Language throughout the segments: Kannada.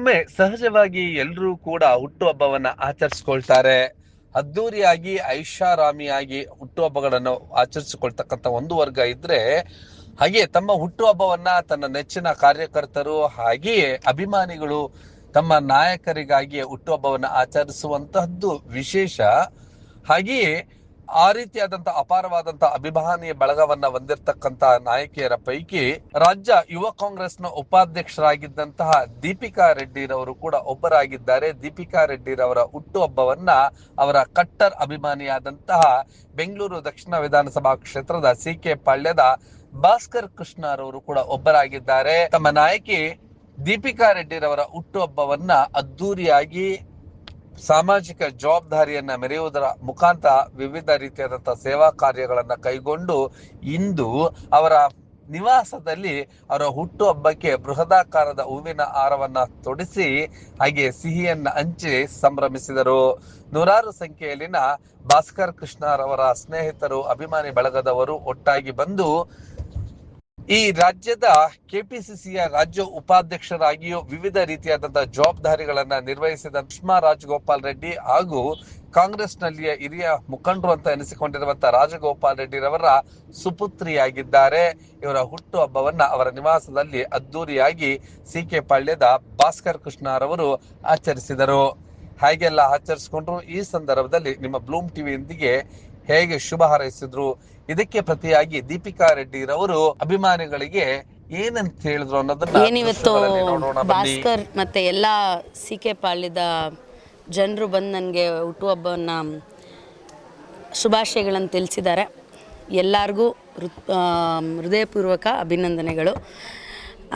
ಕೆಲವೊಮ್ಮೆ ಸಹಜವಾಗಿ ಎಲ್ಲರೂ ಕೂಡ ಹುಟ್ಟುಹಬ್ಬವನ್ನ ಆಚರಿಸ್ಕೊಳ್ತಾರೆ. ಅದ್ದೂರಿಯಾಗಿ ಐಷಾರಾಮಿಯಾಗಿ ಹುಟ್ಟುಹಬ್ಬಗಳನ್ನು ಆಚರಿಸಿಕೊಳ್ತಕ್ಕಂಥ ಒಂದು ವರ್ಗ ಇದ್ರೆ, ಹಾಗೆ ತಮ್ಮ ಹುಟ್ಟುಹಬ್ಬವನ್ನ ತನ್ನ ನೆಚ್ಚಿನ ಕಾರ್ಯಕರ್ತರು ಹಾಗೆಯೇ ಅಭಿಮಾನಿಗಳು ತಮ್ಮ ನಾಯಕರಿಗಾಗಿ ಹುಟ್ಟುಹಬ್ಬವನ್ನ ಆಚರಿಸುವಂತಹದ್ದು ವಿಶೇಷ. ಹಾಗೆಯೇ ಆ ರೀತಿಯಾದಂತಹ ಅಪಾರವಾದಂತಹ ಅಭಿಮಾನಿ ಬಳಗವನ್ನ ಹೊಂದಿರತಕ್ಕಂತ ನಾಯಕಿಯರ ಪೈಕಿ ರಾಜ್ಯ ಯುವ ಕಾಂಗ್ರೆಸ್ನ ಉಪಾಧ್ಯಕ್ಷರಾಗಿದ್ದಂತಹ ದೀಪಿಕಾ ರೆಡ್ಡಿರವರು ಕೂಡ ಒಬ್ಬರಾಗಿದ್ದಾರೆ. ದೀಪಿಕಾ ರೆಡ್ಡಿರವರ ಹುಟ್ಟುಹಬ್ಬವನ್ನ ಅವರ ಕಟ್ಟರ್ ಅಭಿಮಾನಿಯಾದಂತಹ ಬೆಂಗಳೂರು ದಕ್ಷಿಣ ವಿಧಾನಸಭಾ ಕ್ಷೇತ್ರದ ಸಿ.ಕೆ. ಪಾಳ್ಯದ ಭಾಸ್ಕರ್ ಕೃಷ್ಣರವರು ಕೂಡ ಒಬ್ಬರಾಗಿದ್ದಾರೆ. ತಮ್ಮ ನಾಯಕಿ ದೀಪಿಕಾ ರೆಡ್ಡಿರವರ ಹುಟ್ಟುಹಬ್ಬವನ್ನ ಅದ್ದೂರಿಯಾಗಿ ಸಾಮಾಜಿಕ ಜವಾಬ್ದಾರಿಯನ್ನ ಮೆರೆಯುವುದರ ಮುಖಾಂತರ ವಿವಿಧ ರೀತಿಯಾದಂತಹ ಸೇವಾ ಕಾರ್ಯಗಳನ್ನ ಕೈಗೊಂಡು ಇಂದು ಅವರ ನಿವಾಸದಲ್ಲಿ ಅವರ ಹುಟ್ಟುಹಬ್ಬಕ್ಕೆ ಬೃಹದಾಕಾರದ ಹೂವಿನ ಹಾರವನ್ನ ತೊಡಿಸಿ ಹಾಗೆ ಸಿಹಿಯನ್ನ ಹಂಚಿ ಸಂಭ್ರಮಿಸಿದರು. ನೂರಾರು ಸಂಖ್ಯೆಯಲ್ಲಿನ ಭಾಸ್ಕರ್ ಕೃಷ್ಣರವರ ಸ್ನೇಹಿತರು ಅಭಿಮಾನಿ ಬಳಗದವರು ಒಟ್ಟಾಗಿ ಬಂದು ಈ ರಾಜ್ಯದ ಕೆಪಿಸಿಸಿಯ ರಾಜ್ಯ ಉಪಾಧ್ಯಕ್ಷರಾಗಿಯೂ ವಿವಿಧ ರೀತಿಯಾದಂತಹ ಜವಾಬ್ದಾರಿಗಳನ್ನ ನಿರ್ವಹಿಸಿದ ಸುಷ್ಮಾ ರಾಜಗೋಪಾಲ್ ರೆಡ್ಡಿ ಹಾಗೂ ಕಾಂಗ್ರೆಸ್ನಲ್ಲಿಯ ಹಿರಿಯ ಮುಖಂಡರು ಅಂತ ಎನಿಸಿಕೊಂಡಿರುವಂತಹ ರಾಜಗೋಪಾಲ್ ರೆಡ್ಡಿರವರ ಸುಪುತ್ರಿಯಾಗಿದ್ದಾರೆ. ಇವರ ಹುಟ್ಟುಹಬ್ಬವನ್ನ ಅವರ ನಿವಾಸದಲ್ಲಿ ಅದ್ದೂರಿಯಾಗಿ ಸಿ.ಕೆ. ಪಾಳ್ಯದ ಭಾಸ್ಕರ್ ಕೃಷ್ಣರವರು ಆಚರಿಸಿದರು. ಹಾಗೆಲ್ಲ ಆಚರಿಸಿಕೊಂಡ್ರು. ಈ ಸಂದರ್ಭದಲ್ಲಿ ನಿಮ್ಮ ಬ್ಲೂಮ್ ಟಿವಿಯೊಂದಿಗೆ ಹೇಗೆ ಶುಭ ಹಾರೈಸಿದ್ರು, ಇದಕ್ಕೆ ಪ್ರತಿಯಾಗಿ ದೀಪಿಕಾ ರೆಡ್ಡಿರವರು ಅಭಿಮಾನಿಗಳಿಗೆ ಏನಂತ ಹೇಳಿದ್ರು ಅನ್ನೋದನ್ನ ಏನಿವತ್ತು ಭಾಸ್ಕರ್ ಮತ್ತೆ ಎಲ್ಲ ಸಿ.ಕೆ. ಪಾಳ್ಯದ ಜನರು ಬಂದು ನನಗೆ ಹುಟ್ಟುಹಬ್ಬವನ್ನು ಶುಭಾಶಯಗಳನ್ನು ತಿಳಿಸಿದ್ದಾರೆ. ಎಲ್ಲರಿಗೂ ಹೃದಯಪೂರ್ವಕ ಅಭಿನಂದನೆಗಳು.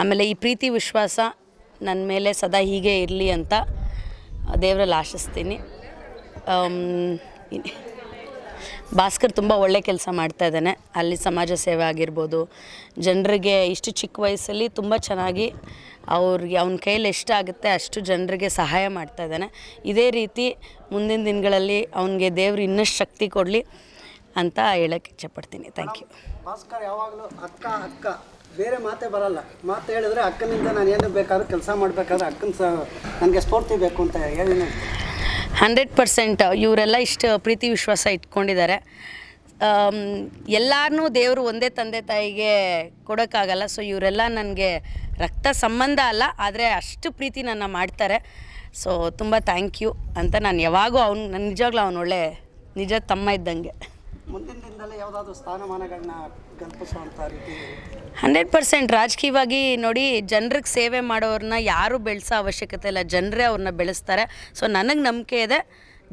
ಆಮೇಲೆ ಈ ಪ್ರೀತಿ ವಿಶ್ವಾಸ ನನ್ನ ಮೇಲೆ ಸದಾ ಹೀಗೆ ಇರಲಿ ಅಂತ ದೇವರಲ್ಲಿ ಆಶಿಸ್ತೀನಿ. ಭಾಸ್ಕರ್ ತುಂಬ ಒಳ್ಳೆ ಕೆಲಸ ಮಾಡ್ತಾ ಇದ್ದಾನೆ. ಅಲ್ಲಿ ಸಮಾಜ ಸೇವೆ ಆಗಿರ್ಬೋದು, ಜನರಿಗೆ ಇಷ್ಟು ಚಿಕ್ಕ ವಯಸ್ಸಲ್ಲಿ ತುಂಬ ಚೆನ್ನಾಗಿ ಅವ್ರಿಗೆ ಅವನ ಕೈಯಲ್ಲಿ ಎಷ್ಟಾಗುತ್ತೆ ಅಷ್ಟು ಜನರಿಗೆ ಸಹಾಯ ಮಾಡ್ತಾ ಇದ್ದಾನೆ. ಇದೇ ರೀತಿ ಮುಂದಿನ ದಿನಗಳಲ್ಲಿ ಅವನಿಗೆ ದೇವರು ಇನ್ನಷ್ಟು ಶಕ್ತಿ ಕೊಡಲಿ ಅಂತ ಹೇಳೋಕ್ಕೆ ಇಚ್ಛೆಪಡ್ತೀನಿ. Thank you. ಭಾಸ್ಕರ್ ಯಾವಾಗಲೂ ಅಕ್ಕ ಬೇರೆ ಮಾತೇ ಬರಲ್ಲ. ಮಾತು ಹೇಳಿದ್ರೆ ಅಕ್ಕನಿಂದ ನಾನು ಏನು ಬೇಕಾದ್ರೂ ಕೆಲಸ ಮಾಡಬೇಕಾದ್ರೆ ಅಕ್ಕನ ನನಗೆ ಸ್ಫೂರ್ತಿ ಬೇಕು ಅಂತ ಹೇಳಿ 100% ಇವರೆಲ್ಲ ಇಷ್ಟು ಪ್ರೀತಿ ವಿಶ್ವಾಸ ಇಟ್ಕೊಂಡಿದ್ದಾರೆ. ಎಲ್ಲರನ್ನೂ ದೇವರು ಒಂದೇ ತಂದೆ ತಾಯಿಗೆ ಕೊಡೋಕ್ಕಾಗಲ್ಲ. ಸೊ ಇವರೆಲ್ಲ ನನಗೆ ರಕ್ತ ಸಂಬಂಧ ಅಲ್ಲ, ಆದರೆ ಅಷ್ಟು ಪ್ರೀತಿ ನನ್ನ ಮಾಡ್ತಾರೆ. ಸೊ ತುಂಬ ಥ್ಯಾಂಕ್ ಯು ಅಂತ ನಾನು ಯಾವಾಗೂ ನನ್ನ ನಿಜವಾಗ್ಲೂ ಅವನು ಒಳ್ಳೆ ನಿಜ ತಮ್ಮ ಇದ್ದಂಗೆ. ಮುಂದಿನ ದಿನದಲ್ಲಿ ಯಾವುದಾದ್ರೂ ಸ್ಥಾನಮಾನಗಳನ್ನ ಕಲ್ಪಿಸುವಂಥ ರೀತಿ 100% ರಾಜಕೀಯವಾಗಿ ನೋಡಿ, ಜನರಿಗೆ ಸೇವೆ ಮಾಡೋರನ್ನ ಯಾರೂ ಬೆಳೆಸೋ ಅವಶ್ಯಕತೆ ಇಲ್ಲ, ಜನರೇ ಅವ್ರನ್ನ ಬೆಳೆಸ್ತಾರೆ. ಸೊ ನನಗೆ ನಂಬಿಕೆ ಇದೆ,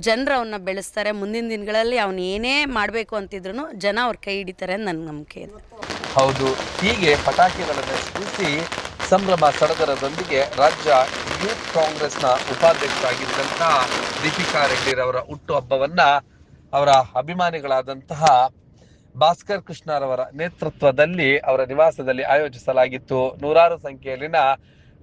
ಜನರು ಅವನ್ನ ಬೆಳೆಸ್ತಾರೆ. ಮುಂದಿನ ದಿನಗಳಲ್ಲಿ ಅವನು ಏನೇ ಮಾಡಬೇಕು ಅಂತಿದ್ರು ಜನ ಅವ್ರ ಕೈ ಹಿಡಿತಾರೆ ಅಂತ ನನಗೆ ನಂಬಿಕೆ ಇದೆ. ಹೌದು, ಹೀಗೆ ಪಟಾಕಿಗಳನ್ನು ಸಿಡಿಸಿ ಸಂಭ್ರಮ ಸಡಗರದೊಂದಿಗೆ ರಾಜ್ಯ ಯೂತ್ ಕಾಂಗ್ರೆಸ್ನ ಉಪಾಧ್ಯಕ್ಷರಾಗಿದ್ದಂತಹ ದೀಪಿಕಾ ರೆಡ್ಡಿರವರ ಹುಟ್ಟುಹಬ್ಬವನ್ನ ಅವರ ಅಭಿಮಾನಿಗಳಾದಂತಹ ಭಾಸ್ಕರ್ ಕೃಷ್ಣರವರ ನೇತೃತ್ವದಲ್ಲಿ ಅವರ ನಿವಾಸದಲ್ಲಿ ಆಯೋಜಿಸಲಾಗಿತ್ತು. ನೂರಾರು ಸಂಖ್ಯೆಯಲ್ಲಿನ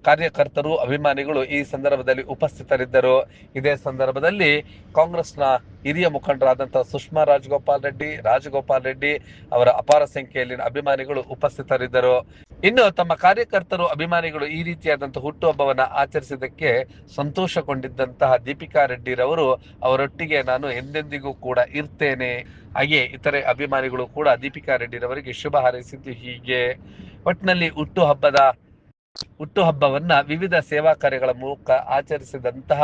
ಕಾರ್ಯಕರ್ತರು ಅಭಿಮಾನಿಗಳು ಈ ಸಂದರ್ಭದಲ್ಲಿ ಉಪಸ್ಥಿತರಿದ್ದರು. ಇದೇ ಸಂದರ್ಭದಲ್ಲಿ ಕಾಂಗ್ರೆಸ್ನ ಹಿರಿಯ ಮುಖಂಡರಾದಂತಹ ಸುಷ್ಮಾ ರಾಜಗೋಪಾಲ್ ರೆಡ್ಡಿ ಅವರ ಅಪಾರ ಸಂಖ್ಯೆಯಲ್ಲಿನ ಅಭಿಮಾನಿಗಳು ಉಪಸ್ಥಿತರಿದ್ದರು. ಇನ್ನು ತಮ್ಮ ಕಾರ್ಯಕರ್ತರು ಅಭಿಮಾನಿಗಳು ಈ ರೀತಿಯಾದಂತಹ ಹುಟ್ಟುಹಬ್ಬವನ್ನ ಆಚರಿಸಿದ್ದಕ್ಕೆ ಸಂತೋಷಗೊಂಡಿದ್ದಂತಹ ದೀಪಿಕಾ ರೆಡ್ಡಿರವರು ಅವರೊಟ್ಟಿಗೆ ನಾನು ಎಂದೆಂದಿಗೂ ಕೂಡ ಇರ್ತೇನೆ. ಹಾಗೆ ಇತರೆ ಅಭಿಮಾನಿಗಳು ಕೂಡ ದೀಪಿಕಾ ರೆಡ್ಡಿರವರಿಗೆ ಶುಭ ಹಾರೈಸಿದ್ದು ಹೀಗೆ. ಒಟ್ಟಿನಲ್ಲಿ ಹುಟ್ಟುಹಬ್ಬವನ್ನ ವಿವಿಧ ಸೇವಾ ಕಾರ್ಯಗಳ ಮೂಲಕ ಆಚರಿಸಿದಂತಹ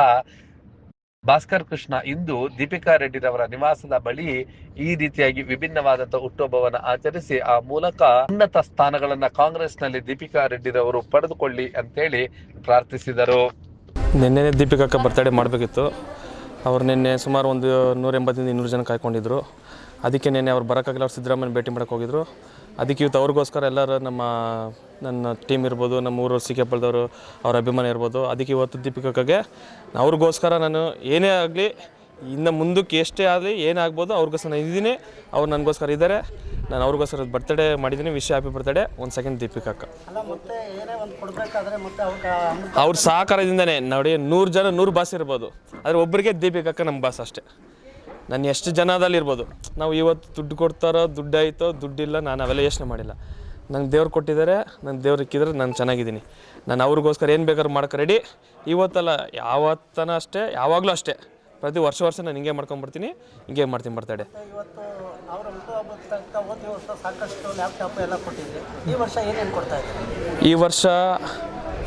ಭಾಸ್ಕರ್ ಕೃಷ್ಣ ಇಂದು ದೀಪಿಕಾ ರೆಡ್ಡಿರವರ ನಿವಾಸದ ಬಳಿ ಈ ರೀತಿಯಾಗಿ ವಿಭಿನ್ನವಾದಂತಹ ಹುಟ್ಟುಹಬ್ಬವನ್ನ ಆಚರಿಸಿ ಆ ಮೂಲಕ ಉನ್ನತ ಸ್ಥಾನಗಳನ್ನ ಕಾಂಗ್ರೆಸ್ನಲ್ಲಿ ದೀಪಿಕಾ ರೆಡ್ಡಿರವರು ಪಡೆದುಕೊಳ್ಳಿ ಅಂತೇಳಿ ಪ್ರಾರ್ಥಿಸಿದರು. ನಿನ್ನೆ ದೀಪಿಕಾ ಬರ್ತ್ಡೇ ಮಾಡಬೇಕಿತ್ತು. ಅವ್ರು ನಿನ್ನೆ ಸುಮಾರು ಒಂದು 180-200 ಜನ ಕಾಯ್ಕೊಂಡಿದ್ರು. ಅದಕ್ಕೆ ನಿನ್ನೆ ಅವ್ರು ಬರೋಕ್ಕಾಗಲ್ಲ, ಅವ್ರು ಸಿದ್ದರಾಮಯ್ಯ ಭೇಟಿ ಮಾಡೋಕೆ ಹೋಗಿದ್ರು. ಅದಕ್ಕೆ ಇವತ್ತು ಅವ್ರಿಗೋಸ್ಕರ ಎಲ್ಲರೂ ನನ್ನ ಟೀಮ್ ಇರ್ಬೋದು, ನಮ್ಮ ಊರು ಸಿ.ಕೆ. ಪಾಳ್ಯದವರು ಅವ್ರ ಅಭಿಮಾನಿ ಇರ್ಬೋದು, ಅದಕ್ಕೆ ಇವತ್ತು ದೀಪಿಕಾಗೆ ಅವ್ರಿಗೋಸ್ಕರ ನಾನು ಏನೇ ಆಗಲಿ, ಇನ್ನು ಮುಂದಕ್ಕೆ ಎಷ್ಟೇ ಆಗಲಿ ಏನೇ ಆಗ್ಬೋದು ಅವ್ರಿಗೋಸ್ಕರ ನಾನು ಇದ್ದೀನಿ. ಅವ್ರು ನನಗೋಸ್ಕರ ಇದ್ದಾರೆ. ನಾನು ಅವ್ರಿಗೋಸ್ಕರ ಬರ್ತ್ಡೇ ಮಾಡಿದ್ದೀನಿ. Wish happy birthday. ಒಂದು ಸೆಕೆಂಡ್ ದೀಪಿಕಾ. ಅವ್ರ ಸಹಕಾರದಿಂದನೇ ನೋಡಿ 100 ಜನ 100 ಬಾಸ್ ಇರ್ಬೋದು, ಆದರೆ ಒಬ್ಬರಿಗೆ ದೀಪಿಕಾ ನಮ್ಮ ಬಾಸ್ ಅಷ್ಟೇ. ನಾನು ಎಷ್ಟು ಜನದಲ್ಲಿ ಇರ್ಬೋದು, ನಾವು ಇವತ್ತು ದುಡ್ಡು ಕೊಡ್ತಾರೋ ದುಡ್ಡು ಆಯಿತೋ ದುಡ್ಡಿಲ್ಲ, ನಾನು ಅವೆಲ್ಲ ಯೋಚನೆ ಮಾಡಿಲ್ಲ. ನಂಗೆ ದೇವ್ರು ಕೊಟ್ಟಿದ್ದಾರೆ, ನನ್ನ ದೇವ್ರು ಇಕ್ಕಿದ್ರೆ ನಾನು ಚೆನ್ನಾಗಿದ್ದೀನಿ. ನಾನು ಅವ್ರಿಗೋಸ್ಕರ ಏನು ಬೇಕಾದ್ರೂ ಮಾಡೋಕೆ ರೆಡಿ. ಇವತ್ತಲ್ಲ ಯಾವತ್ತನ ಅಷ್ಟೇ, ಯಾವಾಗಲೂ ಅಷ್ಟೇ, ಪ್ರತಿ ವರ್ಷ ನಾನು ಹಿಂಗೆ ಮಾಡ್ಕೊಂಡ್ಬರ್ತೀನಿ, ಹಿಂಗೆ ಮಾಡ್ತೀನಿ ಬರ್ತಡೇ. ಇವತ್ತು ಅವರ ಹುಟ್ಟುಹಬ್ಬಕ್ಕೆ ಹೋದ ವರ್ಷ ಸಾಕಷ್ಟು ಲ್ಯಾಪ್ಟಾಪ್ ಎಲ್ಲ ಕೊಟ್ಟಿದ್ದೆ. ಈ ವರ್ಷ ಏನೇನು ಕೊಡ್ತಾ ಇದ್ದಾರೆ? ಈ ವರ್ಷ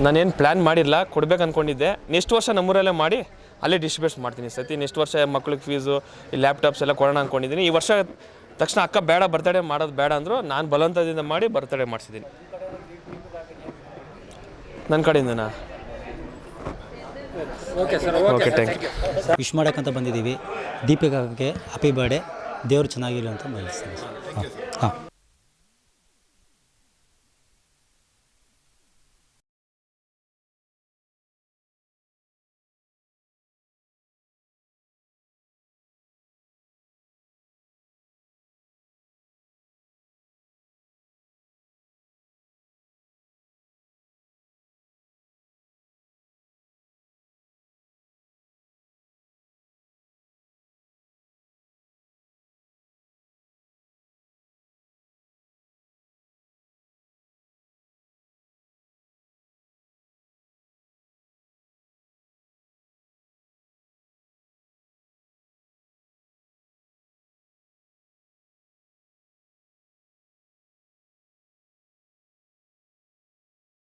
ನಾನೇನು ಪ್ಲ್ಯಾನ್ ಮಾಡಿಲ್ಲ, ಕೊಡ್ಬೇಕು ಅಂದ್ಕೊಂಡಿದ್ದೆ. ನೆಕ್ಸ್ಟ್ ವರ್ಷ ನಮ್ಮೂರಲ್ಲೇ ಮಾಡಿ ಅಲ್ಲೇ ಡಿಸ್ಟ್ರಿಬ್ಯೂಟ್ ಮಾಡ್ತೀನಿ ಸತಿ. ನೆಕ್ಸ್ಟ್ ವರ್ಷ ಮಕ್ಳಿಗೆ ಫೀಸು, ಈ ಲ್ಯಾಪ್ಟಾಪ್ಸ್ ಎಲ್ಲ ಕೊಡೋಣ ಅಂದ್ಕೊಂಡಿದ್ದೀನಿ. ಈ ವರ್ಷ ತಕ್ಷಣ ಅಕ್ಕ ಬೇಡ ಬರ್ತಡೇ ಮಾಡೋದು ಬೇಡ ಅಂದರು, ನಾನು ಬಲವಂತದಿಂದ ಮಾಡಿ ಬರ್ತಡೇ ಮಾಡಿಸಿದ್ದೀನಿ ನನ್ನ ಕಡೆಯಿಂದನಾ. Okay thank you. ವಿಶ್ ಮಾಡೋಕ್ಕಂತ ಬಂದಿದ್ದೀವಿ. ದೀಪಿಕಾಗೆ ಹ್ಯಾಪಿ ಬರ್ಡೇ, ದೇವರು ಚೆನ್ನಾಗಿರಲಿ ಅಂತ ಬಯಸ್ತೀನಿ. ಹಾಂ.